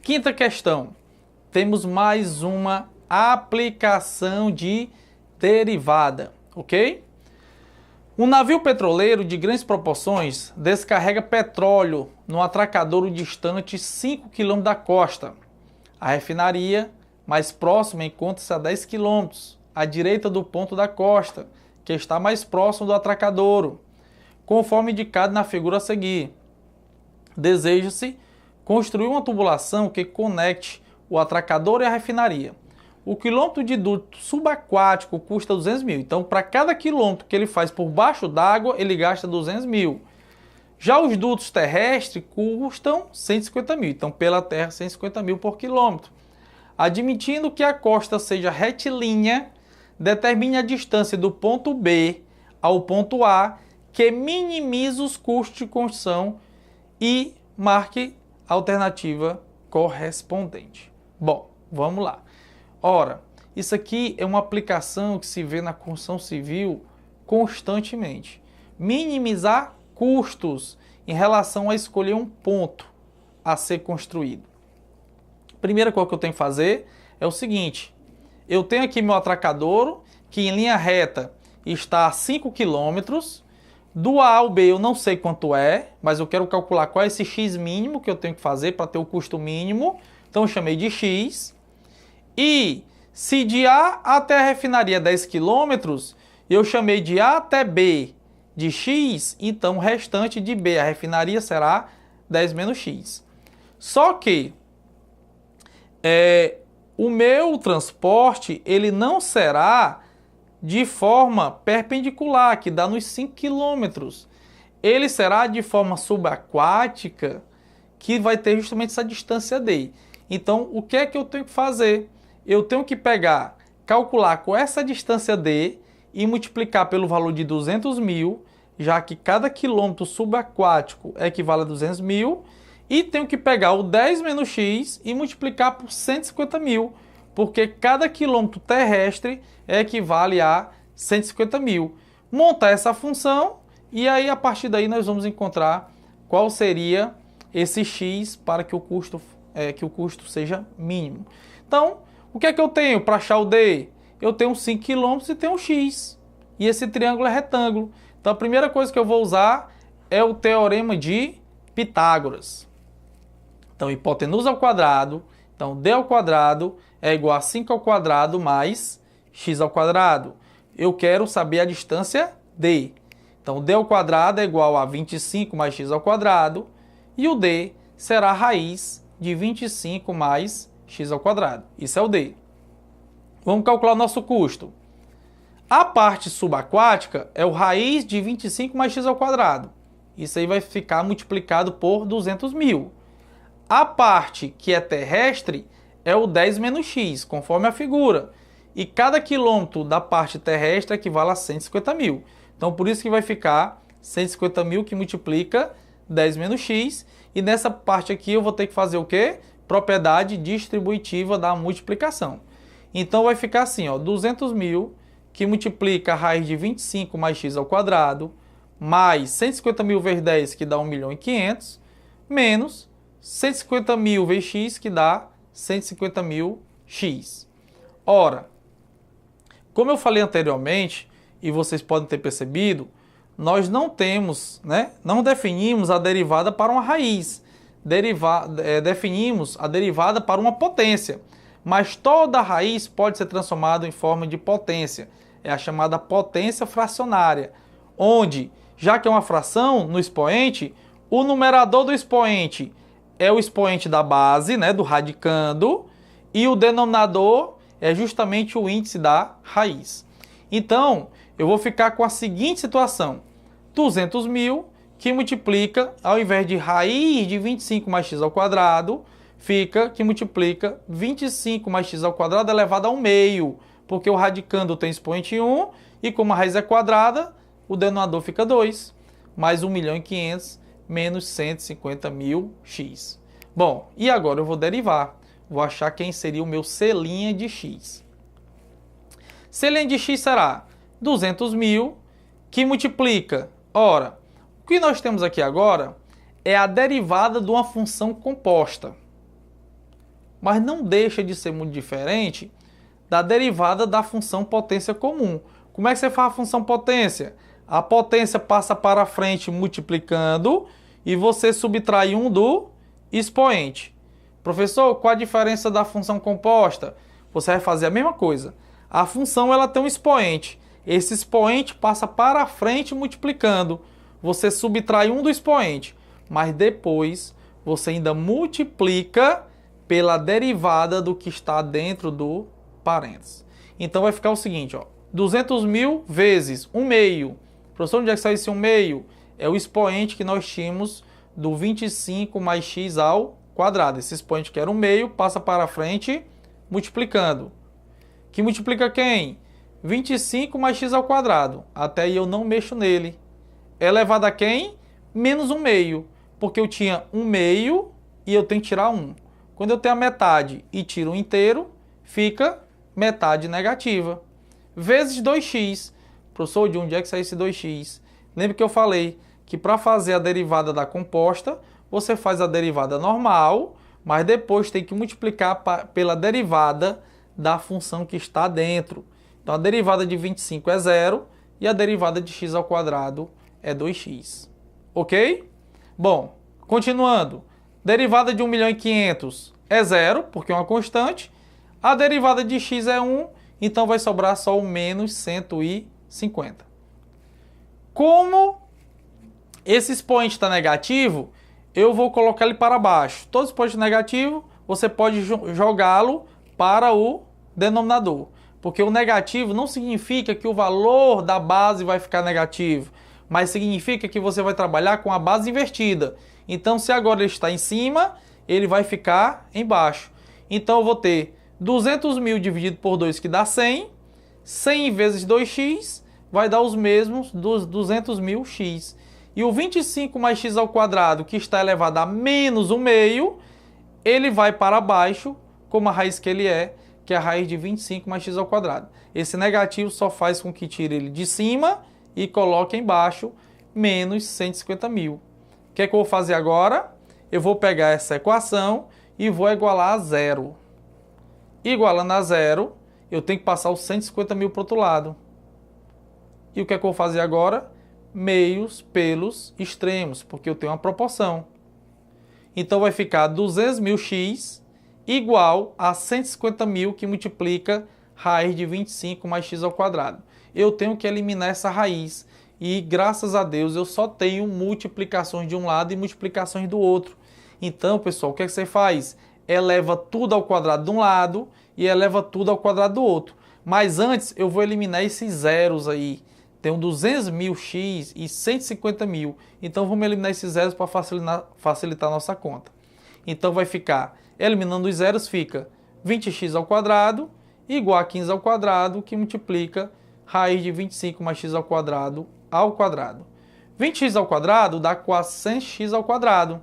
Quinta questão. Temos mais uma aplicação de derivada, ok? Um navio petroleiro de grandes proporções descarrega petróleo no atracadouro distante 5 km da costa. A refinaria mais próxima encontra-se a 10 km, à direita do ponto da costa, que está mais próximo do atracadouro, conforme indicado na figura a seguir. Deseja-se construir uma tubulação que conecte o atracadouro e a refinaria. O quilômetro de duto subaquático custa 200 mil. Então, para cada quilômetro que ele faz por baixo d'água, ele gasta 200 mil. Já os dutos terrestres custam 150 mil. Então, pela terra, 150 mil por quilômetro. Admitindo que a costa seja retilínea, determine a distância do ponto B ao ponto A, que minimiza os custos de construção e marque a alternativa correspondente. Bom, vamos lá. Ora, isso aqui é uma aplicação que se vê na construção civil constantemente. Minimizar custos em relação a escolher um ponto a ser construído. Primeira coisa que eu tenho que fazer é o seguinte. Eu tenho aqui meu atracadouro, que em linha reta está a 5 km. Do A ao B eu não sei quanto é, mas eu quero calcular qual é esse X mínimo que eu tenho que fazer para ter o custo mínimo. Então eu chamei de X. E se de A até a refinaria é 10 km, eu chamei de A até B de X, então o restante de B, a refinaria, será 10 menos X. Só que o meu transporte ele não será de forma perpendicular, que dá nos 5 km. Ele será de forma subaquática, que vai ter justamente essa distância D. Então, o que é que eu tenho que fazer? Eu tenho que calcular com essa distância D e multiplicar pelo valor de 200 mil, já que cada quilômetro subaquático equivale a 200 mil, e tenho que pegar o 10 menos X e multiplicar por 150 mil, porque cada quilômetro terrestre equivale a 150 mil. Montar essa função e aí a partir daí nós vamos encontrar qual seria esse X para que o custo seja mínimo. Então, o que é que eu tenho para achar o D? Eu tenho 5 km e tenho um X. E esse triângulo é retângulo. Então, a primeira coisa que eu vou usar é o teorema de Pitágoras. Então, hipotenusa ao quadrado. Então, D ao quadrado é igual a 5 ao quadrado mais X ao quadrado. Eu quero saber a distância D. Então, D ao quadrado é igual a 25 mais X ao quadrado. E o D será a raiz de 25 mais X ao quadrado. Isso é o D. Vamos calcular o nosso custo. A parte subaquática é o raiz de 25 mais X ao quadrado. Isso aí vai ficar multiplicado por 200 mil. A parte que é terrestre é o 10 menos X, conforme a figura. E cada quilômetro da parte terrestre equivale a 150 mil. Então, por isso que vai ficar 150 mil que multiplica 10 menos X. E nessa parte aqui eu vou ter que fazer o quê? Propriedade distributiva da multiplicação. Então, vai ficar assim, ó, 200 mil que multiplica a raiz de 25 mais X ao quadrado, mais 150 mil vezes 10, que dá 1.500.000, menos 150 mil vezes X, que dá 150 mil X. Ora, como eu falei anteriormente, e vocês podem ter percebido, nós não temos, não definimos a derivada para uma raiz. Definimos a derivada para uma potência. Mas toda raiz pode ser transformada em forma de potência. É a chamada potência fracionária, onde, já que é uma fração no expoente, o numerador do expoente é o expoente da base, do radicando, e o denominador é justamente o índice da raiz. Então, eu vou ficar com a seguinte situação. 200 mil que multiplica, ao invés de raiz de 25 mais x ao quadrado, fica que multiplica 25 mais x ao quadrado elevado ao meio, porque o radicando tem expoente 1, e como a raiz é quadrada, o denominador fica 2, mais 1.500.000 menos 150 mil x. Bom, e agora eu vou derivar. Vou achar quem seria o meu C' de x. C' de x será 200 mil, que multiplica. Ora, o que nós temos aqui agora é a derivada de uma função composta. mas não deixa de ser muito diferente da derivada da função potência comum. Como é que você faz a função potência? A potência passa para frente multiplicando e você subtrai 1 do expoente. Professor, qual a diferença da função composta? Você vai fazer a mesma coisa. A função ela tem um expoente. Esse expoente passa para frente multiplicando. Você subtrai 1 do expoente, mas depois você ainda multiplica pela derivada do que está dentro do parênteses. Então vai ficar o seguinte, ó, 200.000 vezes 1 meio. Professor, onde é que sai esse 1 meio? É o expoente que nós tínhamos do 25 mais x ao quadrado. Esse expoente que era 1 meio passa para frente multiplicando. Que multiplica quem? 25 mais x ao quadrado. Até aí eu não mexo nele. É elevado a quem? Menos 1 meio. Porque eu tinha 1 meio e eu tenho que tirar 1. Quando eu tenho a metade e tiro 1 inteiro, fica metade negativa. Vezes 2x. Professor, de onde é que sai esse 2x? Lembra que eu falei que para fazer a derivada da composta, você faz a derivada normal, mas depois tem que multiplicar pela derivada da função que está dentro. Então a derivada de 25 é 0 e a derivada de x ao quadrado é 2x. Ok? Bom, continuando. Derivada de 1.500.000 é 0, porque é uma constante. A derivada de x é 1, então vai sobrar só o menos 150. Como esse expoente está negativo, eu vou colocar ele para baixo. Todo expoente negativo, você pode jogá-lo para o denominador. Porque o negativo não significa que o valor da base vai ficar negativo, mas significa que você vai trabalhar com a base invertida. Então, se agora ele está em cima, ele vai ficar embaixo. Então, eu vou ter 200.000 dividido por 2, que dá 100. 100 vezes 2x vai dar os mesmos dos 200.000x. E o 25 mais x ao quadrado, que está elevado a menos 1 meio, ele vai para baixo, como a raiz que ele é, que é a raiz de 25 mais x ao quadrado. Esse negativo só faz com que tire ele de cima e coloque embaixo menos 150.000. O que é que eu vou fazer agora? Eu vou pegar essa equação e vou igualar a 0. Igualando a 0, eu tenho que passar os 150.000 para o outro lado. E o que é que eu vou fazer agora? Meios pelos extremos, porque eu tenho uma proporção. Então vai ficar 200.000x igual a 150.000 que multiplica raiz de 25 mais x ao quadrado. Eu tenho que eliminar essa raiz e, graças a Deus, eu só tenho multiplicações de um lado e multiplicações do outro. Então, pessoal, o que é que você faz? Eleva tudo ao quadrado de um lado e eleva tudo ao quadrado do outro. Mas antes eu vou eliminar esses zeros aí. Tem 200.000x e 150.000. Então vamos eliminar esses zeros para facilitar a nossa conta. Então vai ficar, eliminando os zeros, fica 20x ao quadrado igual a 15 ao quadrado, que multiplica raiz de 25 mais x ao quadrado. 20x ao quadrado dá 400x ao quadrado.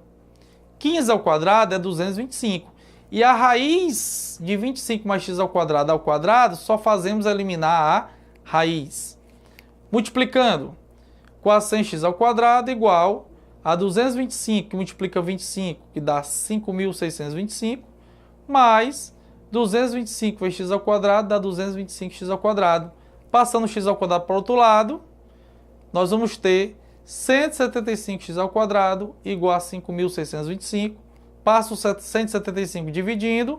15 ao quadrado é 225. E a raiz de 25 mais x ao quadrado, só fazemos eliminar a raiz. Multiplicando, 400x ao quadrado igual a 225, que multiplica 25, que dá 5.625, mais 225 vezes x ao quadrado dá 225x ao quadrado. Passando x ao quadrado para o outro lado, nós vamos ter 175x ao quadrado igual a 5.625. Passa o 175 dividindo,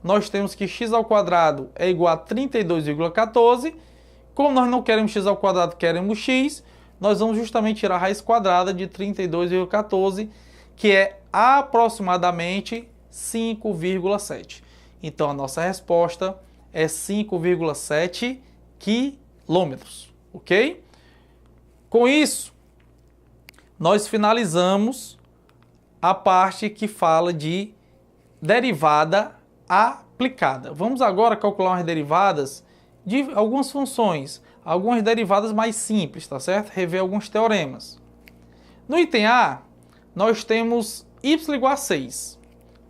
nós temos que x ao quadrado é igual a 32,14. Como nós não queremos x ao quadrado, queremos x, nós vamos justamente tirar a raiz quadrada de 32,14, que é aproximadamente 5,7. Então a nossa resposta é 5,7 quilômetros, ok? Com isso, nós finalizamos a parte que fala de derivada aplicada. Vamos agora calcular umas derivadas de algumas funções, algumas derivadas mais simples, tá certo? Rever alguns teoremas. No item A, nós temos y igual a 6.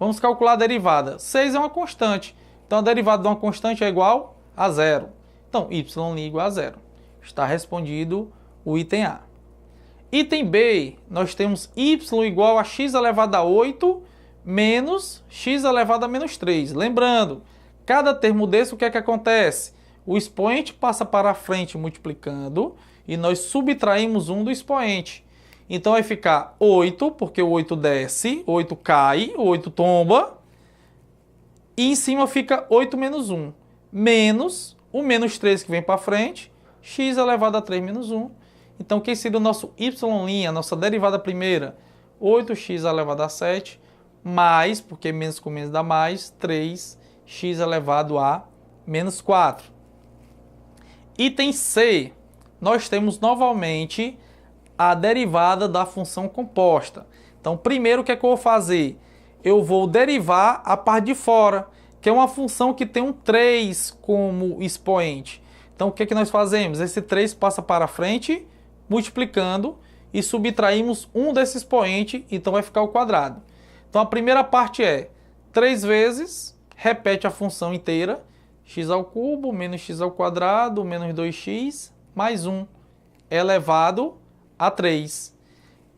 Vamos calcular a derivada. 6 é uma constante, então a derivada de uma constante é igual a 0. Então, y igual a 0. Está respondido o item A. Item B, nós temos y igual a x elevado a 8 menos x elevado a menos 3. Lembrando, cada termo desse, o que é que acontece? O expoente passa para a frente multiplicando e nós subtraímos 1 do expoente. Então vai ficar 8, porque o 8 desce, o 8 cai, o 8 tomba. E em cima fica 8 menos 1, menos o menos 3 que vem para frente, x elevado a 3 menos 1. Então, quem seria o nosso y', a nossa derivada primeira? 8x elevado a 7, mais, porque menos com menos dá mais, 3x elevado a menos 4. Item C, nós temos novamente a derivada da função composta. Então, primeiro, o que é que eu vou fazer? Eu vou derivar a parte de fora, que é uma função que tem um 3 como expoente. Então, o que é que nós fazemos? Esse 3 passa para frente, multiplicando, e subtraímos 1 desse expoente, então vai ficar o quadrado. Então, a primeira parte é 3 vezes, repete a função inteira, x ao cubo menos x ao quadrado menos 2x mais 1 elevado a 3.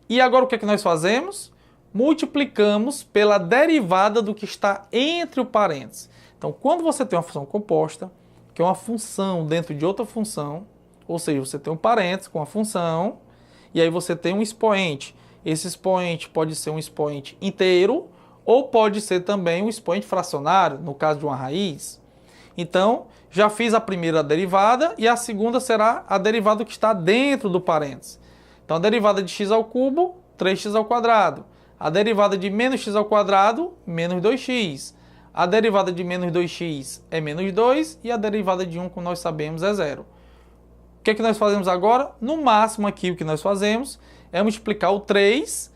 E agora o que é que nós fazemos? Multiplicamos pela derivada do que está entre o parênteses. Então, quando você tem uma função composta, que é uma função dentro de outra função, ou seja, você tem um parênteses com a função, e aí você tem um expoente. Esse expoente pode ser um expoente inteiro, ou pode ser também um expoente fracionário, no caso de uma raiz. Então, já fiz a primeira derivada, e a segunda será a derivada que está dentro do parênteses. Então, a derivada de x ao cubo, 3x ao quadrado. A derivada de menos x ao quadrado, menos 2x. A derivada de menos 2x é menos 2 e a derivada de 1, como nós sabemos, é 0. O que é que nós fazemos agora? No máximo aqui o que nós fazemos é multiplicar o 3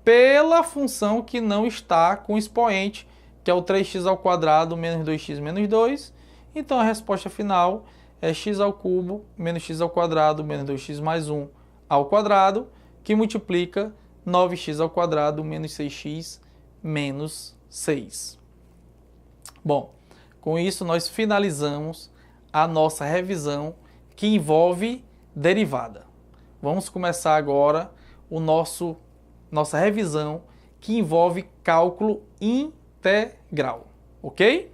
pela função que não está com expoente, que é o 3x ao quadrado menos 2x menos 2. Então a resposta final é x ao cubo menos x ao quadrado menos 2x mais 1 ao quadrado, que multiplica 9x ao quadrado menos 6x menos 6. Bom, com isso nós finalizamos a nossa revisão que envolve derivada. Vamos começar agora nossa revisão que envolve cálculo integral, ok?